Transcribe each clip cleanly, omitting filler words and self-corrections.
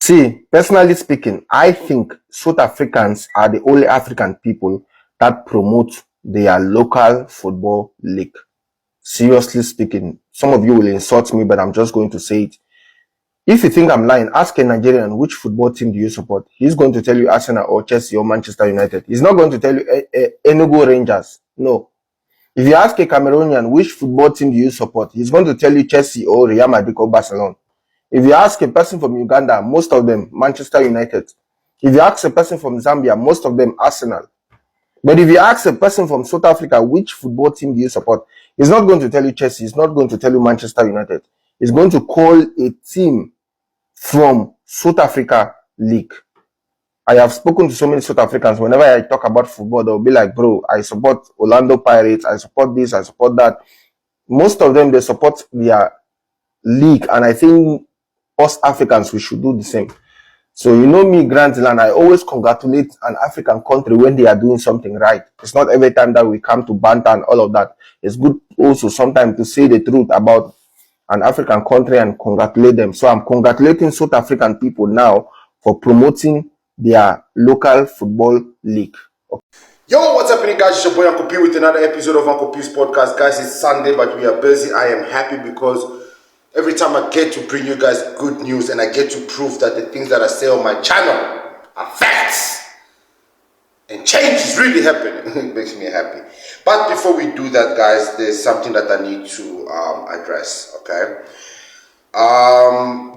See, personally speaking, I think South Africans are the only African people that promote their local football league. Seriously speaking, some of you will insult me, but I'm just going to say it. If you think I'm lying, ask a Nigerian which football team do you support. He's going to tell you Arsenal or Chelsea or Manchester United. He's not going to tell you Enugu Rangers. No. If you ask a Cameroonian which football team do you support, he's going to tell you Chelsea or Real Madrid or Barcelona. If you ask a person from Uganda, most of them Manchester United. If you ask a person from Zambia, most of them Arsenal. But if you ask a person from South Africa, which football team do you support? He's not going to tell you Chelsea. He's not going to tell you Manchester United. He's going to call a team from South Africa League. I have spoken to so many South Africans. Whenever I talk about football, they'll be like, bro, I support Orlando Pirates. I support this. I support that. Most of them, they support their league. And I think us Africans, we should do the same. So you know me, Grant Land, I always congratulate an African country when they are doing something right. It's not every time that we come to banter and all of that. It's good also sometimes to say the truth about an African country and congratulate them. So I'm congratulating South African people now for promoting their local football league. Yo, what's happening, guys? It's your boy Uncle P with another episode of Uncle P's podcast. Guys, it's Sunday, but we are busy. I am happy because every time I get to bring you guys good news and I get to prove that the things that I say on my channel are facts and change is really happening. It makes me happy. But before we do that, guys, there's something that I need to address, okay?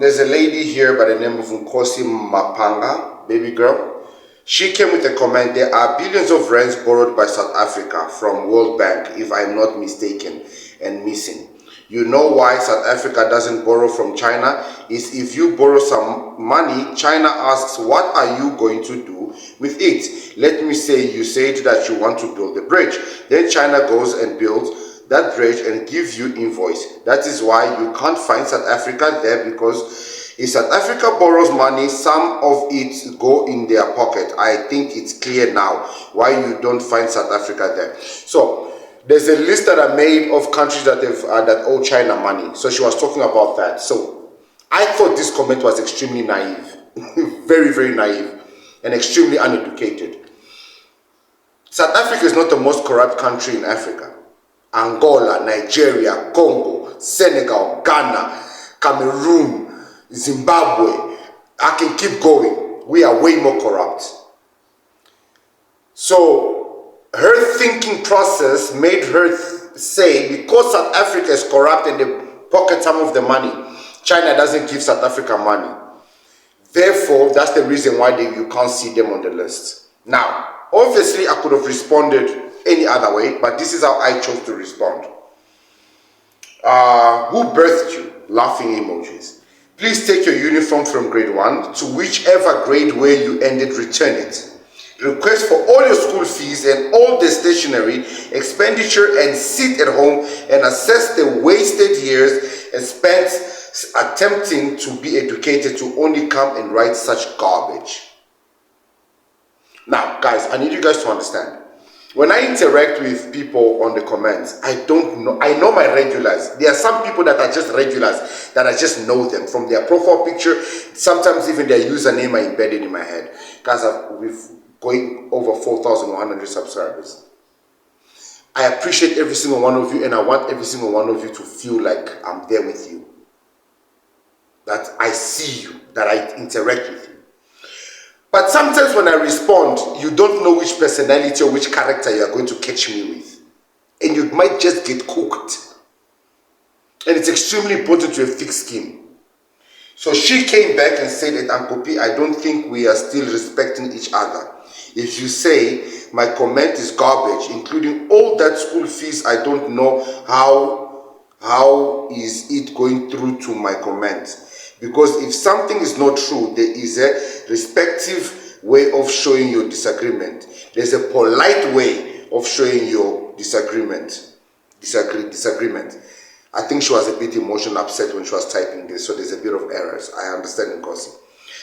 There's a lady here by the name of Nkosi Mapanga, baby girl. She came with a comment. There are billions of rands borrowed by South Africa from World Bank, if I'm not mistaken and missing. You know why South Africa doesn't borrow from China? Is if you borrow some money, China asks, what are you going to do with it? Let me say you said that you want to build a bridge. Then China goes and builds that bridge and gives you invoice. That is why you can't find South Africa there, because if South Africa borrows money, some of it go in their pocket. I think it's clear now why you don't find South Africa there. So there's a list that I made of countries that that owe China money. So she was talking about that. So I thought this comment was extremely naive, very, very naive, and extremely uneducated. South Africa is not the most corrupt country in Africa. Angola, Nigeria, Congo, Senegal, Ghana, Cameroon, Zimbabwe. I can keep going. We are way more corrupt. So her thinking process made her say, because South Africa is corrupt and they pocket some of the money, China doesn't give South Africa money. Therefore, that's the reason why you can't see them on the list. Now, obviously, I could have responded any other way, but this is how I chose to respond. Who birthed you? Laughing emojis. Please take your uniform from grade 1 to whichever grade where you ended, return it. Request for all your school fees and all the stationery expenditure, and sit at home and assess the wasted years and spent attempting to be educated to only come and write such garbage. Now, guys, I need you guys to understand. When I interact with people on the comments, I don't know. I know my regulars. There are some people that are just regulars, that I just know them from their profile picture. Sometimes even their username are embedded in my head. Guys, we've going over 4,100 subscribers. I appreciate every single one of you, and I want every single one of you to feel like I'm there with you. That I see you, that I interact with you. But sometimes when I respond, you don't know which personality or which character you are going to catch me with. And you might just get cooked. And it's extremely important to have thick skin. So she came back and said that, Uncle P, I don't think we are still respecting each other. If you say my comment is garbage, including all that school fees, I don't know how is it going through to my comment. Because if something is not true, there is a respective way of showing your disagreement. There's a polite way of showing your disagreement. I think she was a bit emotional, upset when she was typing this, so there's a bit of errors. I understand, Nkosi.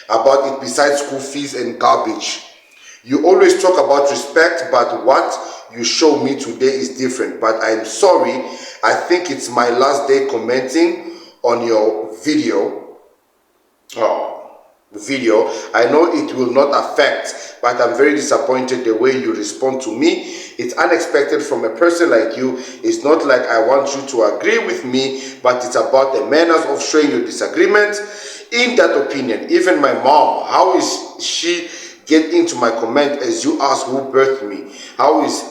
About it, besides school fees and garbage, you always talk about respect, but what you show me today is different. But I'm sorry, I think it's my last day commenting on your video. Oh, video. I know it will not affect, but I'm very disappointed the way you respond to me. It's unexpected from a person like you. It's not like I want you to agree with me, but it's about the manners of showing your disagreement. In that opinion, even my mom, how is she get into my comment as you ask who birthed me? How is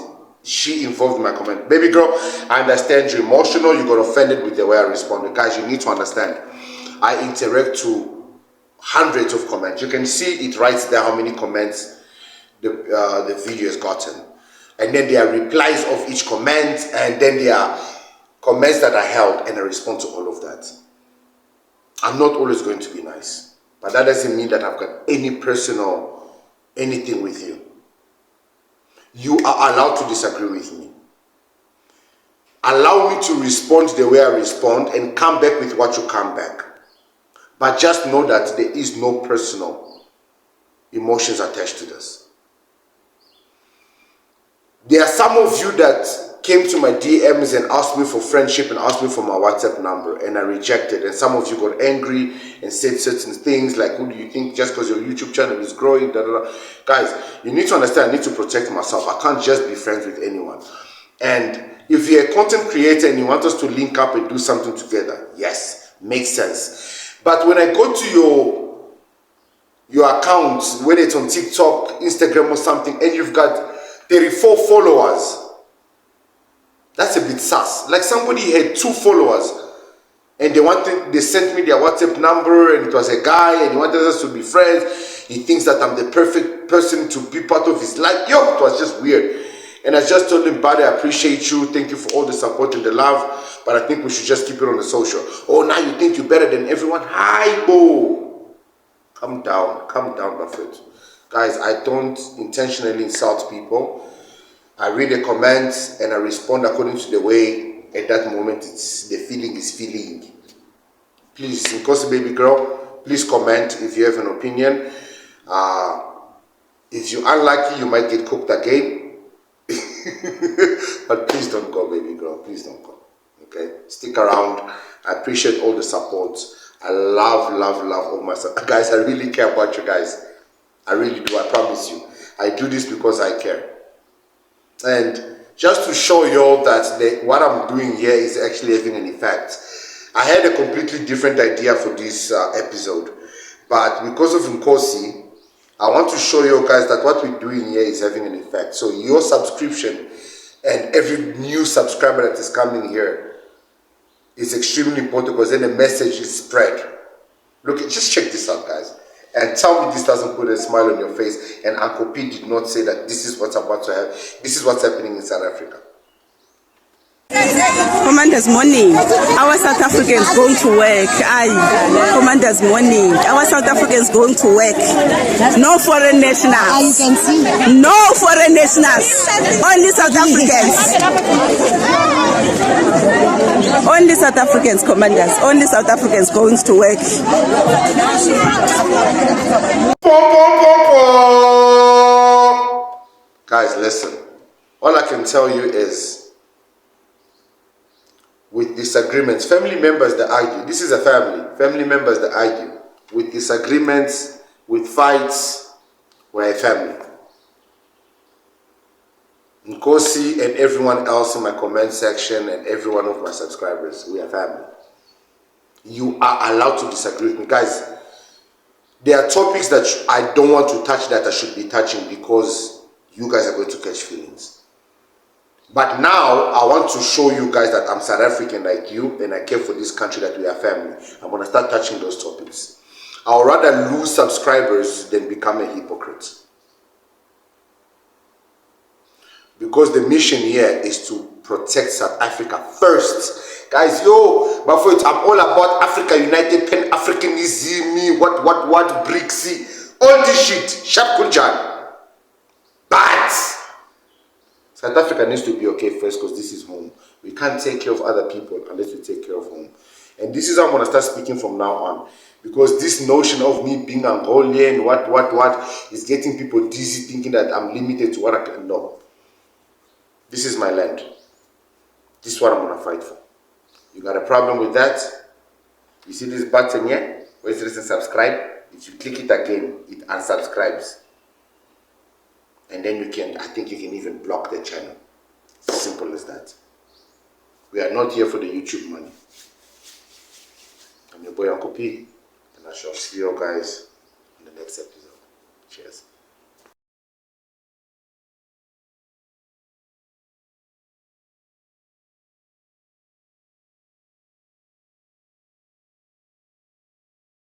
she involved in my comment? Baby girl, I understand you're emotional, you got offended with the way I responded. Guys, you need to understand, I interact to hundreds of comments. You can see it writes there how many comments the video has gotten. And then there are replies of each comment, and then there are comments that are held, and I respond to all of that. I'm not always going to be nice, but that doesn't mean that I've got any personal anything with you. You are allowed to disagree with me. Allow me to respond the way I respond and come back with what you come back. But just know that there is no personal emotions attached to this. There are some of you that came to my DMs and asked me for friendship and asked me for my WhatsApp number, and I rejected. And some of you got angry and said certain things like, who do you think just because your YouTube channel is growing, da, da, da. Guys, you need to understand, I need to protect myself. I can't just be friends with anyone. And if you're a content creator and you want us to link up and do something together, yes, makes sense. But when I go to your account, whether it's on TikTok, Instagram or something, and you've got 34 followers, that's a bit sus. Like somebody had 2 followers and they sent me their WhatsApp number, and it was a guy and he wanted us to be friends. He thinks that I'm the perfect person to be part of his life. Yo, it was just weird. And I just told him, buddy, I appreciate you. Thank you for all the support and the love, but I think we should just keep it on the social. Oh, now you think you're better than everyone? Hi, bo. Calm down, Buffett. Guys, I don't intentionally insult people. I read the comments and I respond according to the way at that moment the feeling is feeling. Please, Nkosi baby girl, please comment if you have an opinion. If you're unlucky, you might get cooked again. But please don't go, baby girl. Please don't go. Okay? Stick around. I appreciate all the support. I love all my guys. I really care about you guys. I really do. I promise you. I do this because I care. And just to show you all that what I'm doing here is actually having an effect. I had a completely different idea for this episode, but because of Nkosi, I want to show you guys that what we're doing here is having an effect. So your subscription and every new subscriber that is coming here is extremely important, because then the message is spread. Look, just check this out, guys. And tell me this doesn't put a smile on your face. And Uncle P did not say that this is what's about to happen. This is what's happening in South Africa. Commanders morning. Our South Africans going to work. Commanders morning. Our South Africans going to work. No foreign nationals. You can see. No foreign nationals. Only South Africans. Only South Africans, commanders. Only South Africans going to work. Guys, listen. All I can tell you is, with disagreements, family members that argue. This is a family. Family members that argue. With disagreements, with fights, we're a family. Nkosi and everyone else in my comment section and every one of my subscribers, we are family. You are allowed to disagree with me. Guys, there are topics that I don't want to touch that I should be touching, because you guys are going to catch feelings. But now, I want to show you guys that I'm South African like you, and I care for this country, that we are family. I'm going to start touching those topics. I would rather lose subscribers than become a hypocrite. Because the mission here is to protect South Africa first. Guys, but for it, I'm all about Africa United, Pan-Africanism, what, BRICS, all this shit, Sharp Kunjan. But South Africa needs to be okay first, because this is home. We can't take care of other people unless we take care of home. And this is how I'm going to start speaking from now on. Because this notion of me being Angolan, what, is getting people dizzy thinking that I'm limited to what I can know. This is my land. This is what I'm going to fight for. You got a problem with that? You see this button here? Where it says subscribe? If you click it again, it unsubscribes. And then I think you can even block the channel. It's simple as that. We are not here for the YouTube money. I'm your boy Uncle P, and I shall see you guys in the next episode. Cheers.